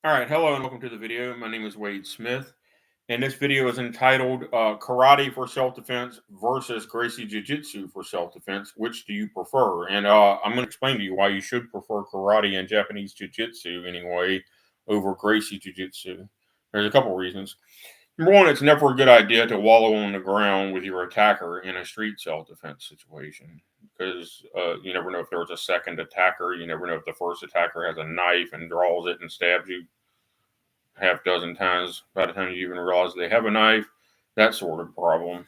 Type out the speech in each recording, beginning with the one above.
All right, hello and welcome to the video. My name is Wade Smith, and this video is entitled Karate for Self-Defense versus Gracie Jiu Jitsu for Self-Defense. Which do you prefer? And I'm going to explain to you why you should prefer karate and Japanese Jiu Jitsu anyway over Gracie Jiu Jitsu. There's a couple reasons. Number one, it's never a good idea to wallow on the ground with your attacker in a street self-defense situation because you never know if there was a second attacker. You never know if the first attacker has a knife and draws it and stabs you half dozen times by the time you even realize they have a knife, that sort of problem.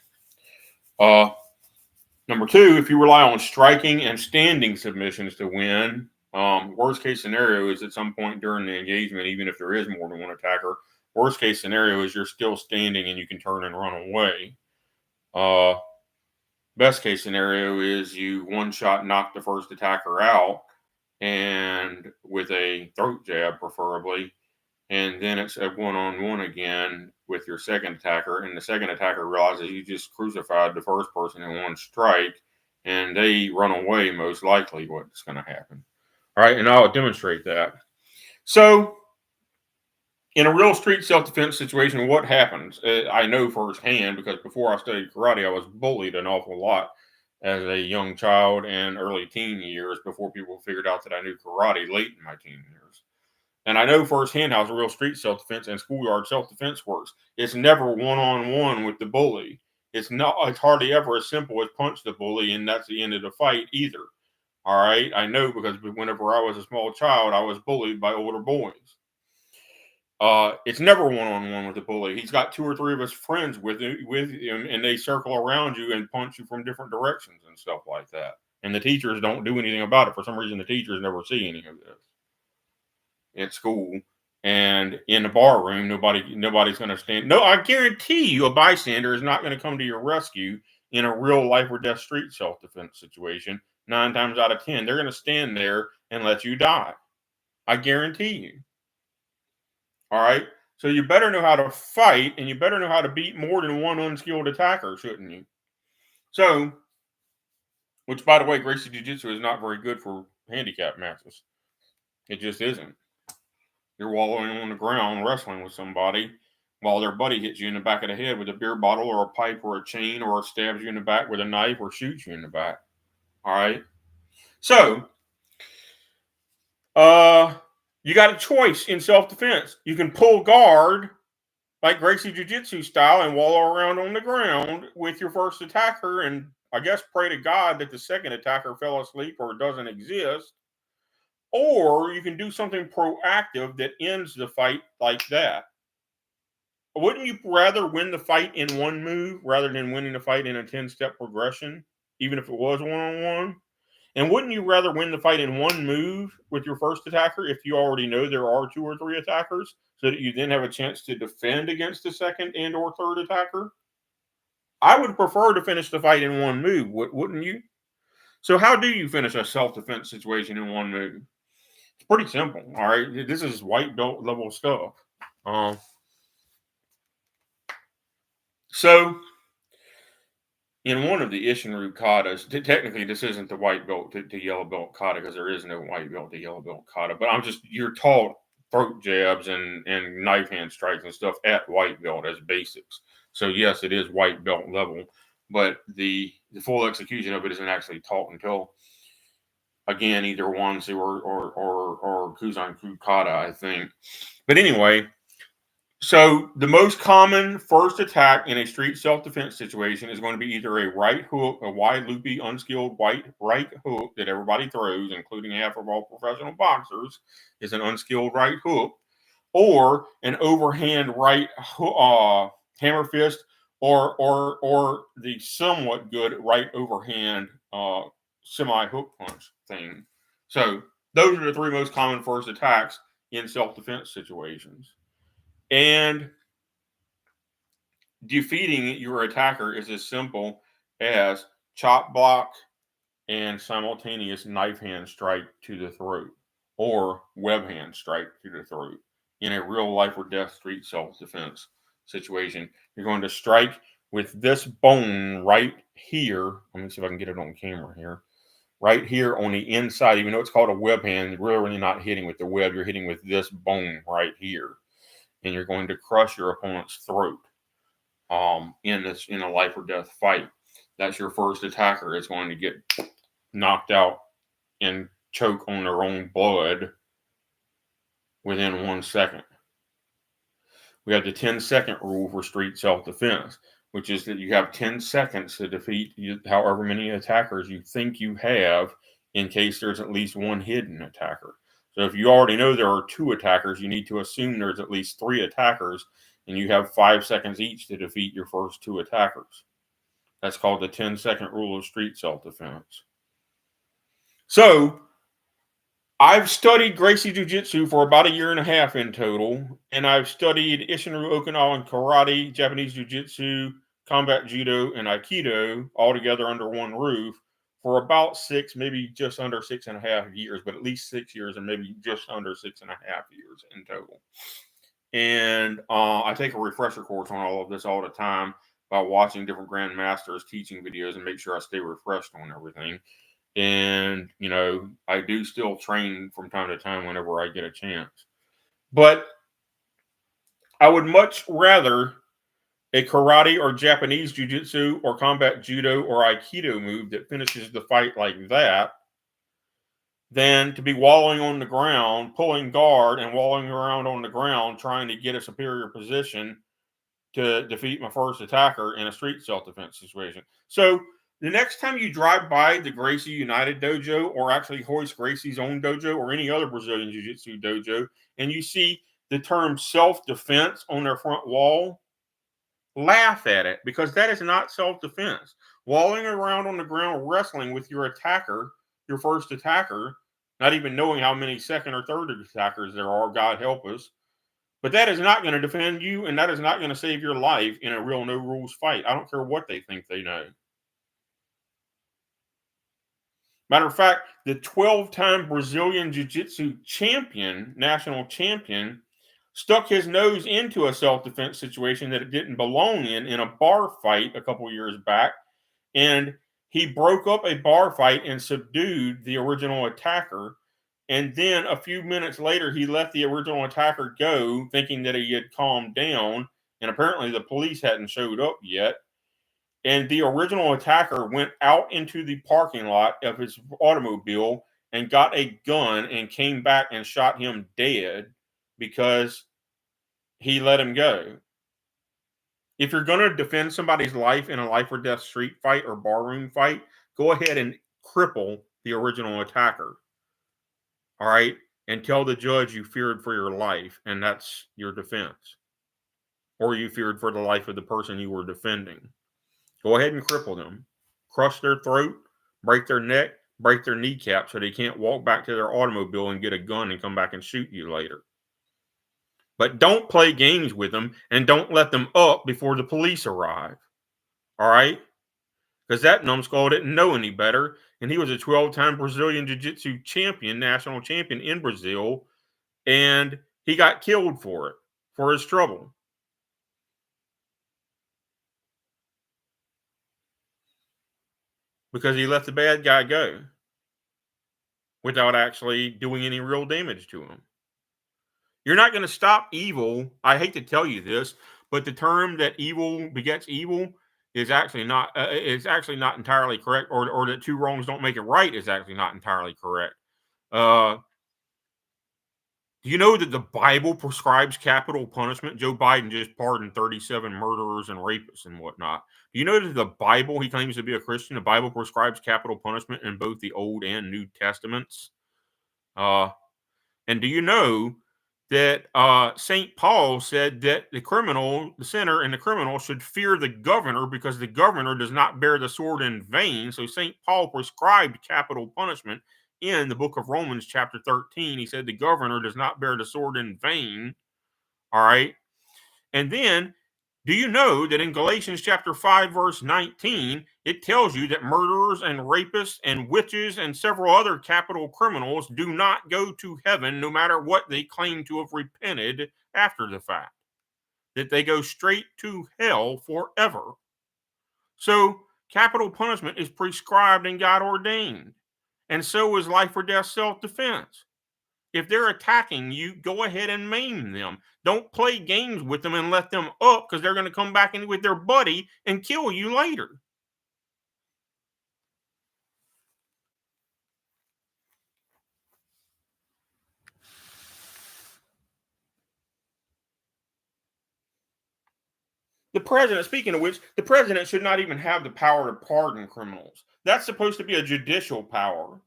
Number two, if you rely on striking and standing submissions to win, worst case scenario is at some point during the engagement, even if there is more than one attacker, worst case scenario is you're still standing and you can turn and run away. Best case scenario is you one shot knock the first attacker out, and with a throat jab preferably, and then it's a one-on-one again with your second attacker, and the second attacker realizes you just crucified the first person in one strike, and they run away, most likely what's going to happen. All right, and I'll demonstrate that. So, in a real street self-defense situation, what happens? I know firsthand because before I studied karate, I was bullied an awful lot as a young child and early teen years before people figured out that I knew karate late in my teen years. And I know firsthand how real street self-defense and schoolyard self-defense works. It's never one-on-one with the bully. It's hardly ever as simple as punch the bully and that's the end of the fight either. All right. I know because whenever I was a small child, I was bullied by older boys. It's never one-on-one with the bully. He's got two or three of his friends with him, and they circle around you and punch you from different directions and stuff like that. And the teachers don't do anything about it. For some reason, the teachers never see any of this at school. And in the bar room, nobody's going to stand. No, I guarantee you a bystander is not going to come to your rescue in a real life or death street self-defense situation. 9 times out of 10, they're going to stand there and let you die. I guarantee you. All right? So you better know how to fight, and you better know how to beat more than one unskilled attacker, shouldn't you? So, which, by the way, Gracie Jiu Jitsu is not very good for handicap matches. It just isn't. You're wallowing on the ground wrestling with somebody while their buddy hits you in the back of the head with a beer bottle or a pipe or a chain, or stabs you in the back with a knife or shoots you in the back. All right? So, you got a choice in self-defense. You can pull guard like Gracie Jiu Jitsu style and wallow around on the ground with your first attacker and I guess pray to God that the second attacker fell asleep or doesn't exist. Or you can do something proactive that ends the fight like that. Wouldn't you rather win the fight in one move rather than winning the fight in a 10-step progression, even if it was one-on-one? And wouldn't you rather win the fight in one move with your first attacker if you already know there are 2 or 3 attackers so that you then have a chance to defend against the second and or third attacker? I would prefer to finish the fight in one move, wouldn't you? So how do you finish a self-defense situation in one move? It's pretty simple, all right? This is white belt level stuff. So, in one of the Ishinryu katas, technically this isn't the white belt to yellow belt kata because there is no white belt to yellow belt kata, but you're taught throat jabs and knife hand strikes and stuff at white belt as basics. So yes, it is white belt level, but the full execution of it isn't actually taught until, again, either Wansu or Kuzan-ku kata, I think. But anyway, so the most common first attack in a street self-defense situation is going to be either a right hook, a wide loopy, unskilled right hook that everybody throws, including half of all professional boxers, is an unskilled right hook, or an overhand right hammer fist, or the somewhat good right overhand semi-hook punch thing. So those are the 3 most common first attacks in self-defense situations. And defeating your attacker is as simple as chop block and simultaneous knife hand strike to the throat or web hand strike to the throat in a real life or death street self-defense situation. You're going to strike with this bone right here. Let me see if I can get it on camera here. right here on the inside. Even though it's called a web hand, you're really not hitting with the web. You're hitting with this bone right here, and you're going to crush your opponent's throat in a life or death fight. That's your first attacker is going to get knocked out and choke on their own blood within 1 second. We have the 10-second rule for street self-defense, which is that you have 10 seconds to defeat however many attackers you think you have in case there's at least one hidden attacker. So if you already know there are 2 attackers, you need to assume there's at least 3 attackers, and you have 5 seconds each to defeat your first 2 attackers. That's called the 10-second rule of street self-defense. So I've studied Gracie Jiu Jitsu for about 1.5 years in total, and I've studied Isshinryu, Okinawan Karate, Japanese Jiu Jitsu, Combat Judo, and Aikido all together under one roof for about 6, maybe just under 6.5 years, but at least 6 years and maybe just under 6.5 years in total. And I take a refresher course on all of this all the time by watching different grandmasters teaching videos and make sure I stay refreshed on everything. And, I do still train from time to time whenever I get a chance. But I would much rather a karate or Japanese jiu-jitsu or combat judo or aikido move that finishes the fight like that than to be wallowing on the ground, pulling guard and wallowing around on the ground trying to get a superior position to defeat my first attacker in a street self-defense situation. So the next time you drive by the Gracie United dojo or actually Royce Gracie's own dojo or any other Brazilian Jiu-Jitsu dojo and you see the term self-defense on their front wall, laugh at it because that is not self-defense. Walling around on the ground wrestling with your attacker, your first attacker, not even knowing how many second or third attackers there are, God help us. But that is not going to defend you, and that is not going to save your life in a real no-rules fight. I don't care what they think they know. Matter of fact, the 12-time Brazilian Jiu-Jitsu champion, national champion, stuck his nose into a self-defense situation that it didn't belong in a bar fight a couple years back, and he broke up a bar fight and subdued the original attacker. And then a few minutes later, he let the original attacker go, thinking that he had calmed down. And apparently the police hadn't showed up yet. And the original attacker went out into the parking lot of his automobile and got a gun and came back and shot him dead because he let him go. If you're going to defend somebody's life in a life or death street fight or barroom fight, go ahead and cripple the original attacker. All right? And tell the judge you feared for your life, and that's your defense. Or you feared for the life of the person you were defending. Go ahead and cripple them. Crush their throat, break their neck, break their kneecap so they can't walk back to their automobile and get a gun and come back and shoot you later. But don't play games with them and don't let them up before the police arrive. All right? Because that numbskull didn't know any better. And he was a 12-time Brazilian Jiu-Jitsu champion, national champion in Brazil. And he got killed for it, for his trouble. Because he let the bad guy go without actually doing any real damage to him. You're not going to stop evil. I hate to tell you this, but the term that evil begets evil is actually not entirely correct, or that 2 wrongs don't make it right is actually not entirely correct. Do you know that the Bible prescribes capital punishment? Joe Biden just pardoned 37 murderers and rapists and whatnot. Do you know that the Bible, he claims to be a Christian, the Bible prescribes capital punishment in both the Old and New Testaments? And do you know that St. Paul said that the sinner and the criminal should fear the governor because the governor does not bear the sword in vain. So St. Paul prescribed capital punishment in the book of Romans chapter 13. He said the governor does not bear the sword in vain. All right. And then, do you know that in Galatians chapter 5, verse 19, it tells you that murderers and rapists and witches and several other capital criminals do not go to heaven no matter what they claim to have repented after the fact? That they go straight to hell forever. So capital punishment is prescribed and God ordained. And so is life or death self-defense. If they're attacking you, go ahead and maim them. Don't play games with them and let them up, because they're going to come back in with their buddy and kill you later. The president, speaking of which, the president should not even have the power to pardon criminals. That's supposed to be a judicial power.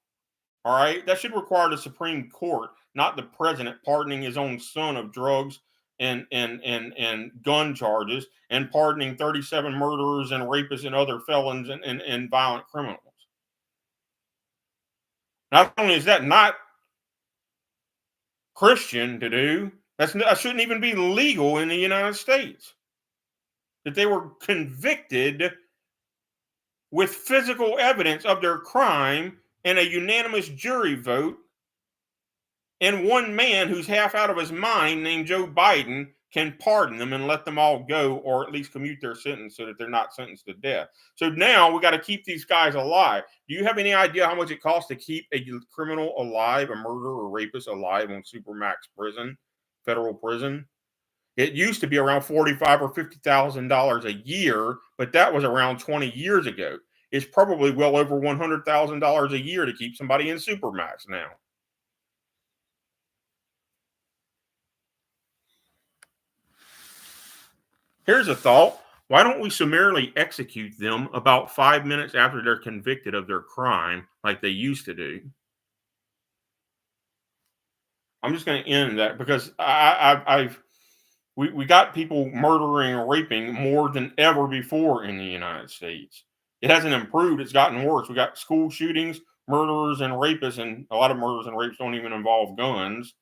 All right. That should require the Supreme Court, not the president pardoning his own son of drugs and gun charges, and pardoning 37 murderers and rapists and other felons and violent criminals. Not only is that not Christian to do, that shouldn't even be legal in the United States. That they were convicted with physical evidence of their crime and a unanimous jury vote, and one man who's half out of his mind named Joe Biden can pardon them and let them all go, or at least commute their sentence so that they're not sentenced to death. So now we got to keep these guys alive. Do you have any idea how much it costs to keep a criminal alive, a murderer or rapist alive on supermax prison, federal prison? It used to be around $45,000 or $50,000 a year, but that was around 20 years ago. It's probably well over $100,000 a year to keep somebody in supermax now. Here's a thought. Why don't we summarily execute them about 5 minutes after they're convicted of their crime, like they used to do? I'm just going to end that, because we got people murdering and raping more than ever before in the United States. It hasn't improved. It's gotten worse. We got school shootings, murderers and rapists, and a lot of murders and rapes don't even involve guns.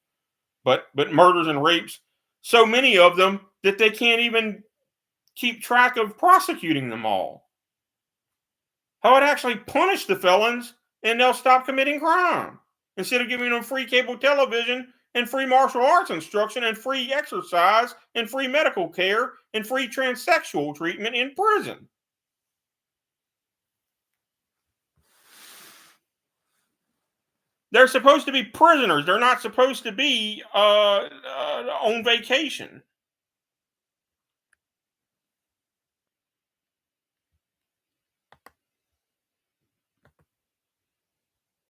But murders and rapes, so many of them that they can't even keep track of prosecuting them all. How about actually punish the felons and they'll stop committing crime, instead of giving them free cable television and free martial arts instruction and free exercise and free medical care and free transsexual treatment in prison. They're supposed to be prisoners. They're not supposed to be on vacation.